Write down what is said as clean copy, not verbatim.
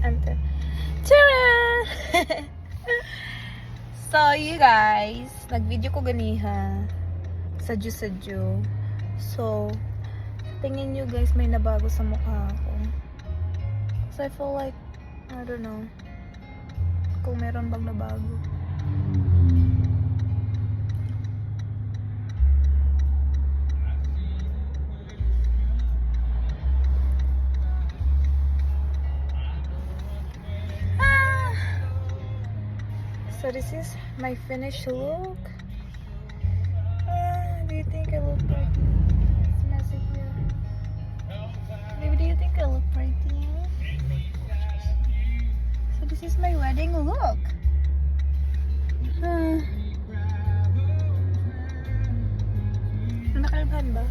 Ante. Tara! So, you guys, nag-video ko ganiha. Sadyo-sadyo. So, tingin nyo guys, may nabago sa mukha ko. So, I feel like, I don't know, kung meron bang nabago. So this is my finished look. Do you think I look pretty? It's messy here. Baby, do you think I look pretty? So this is my wedding look. Nakalabhan ba?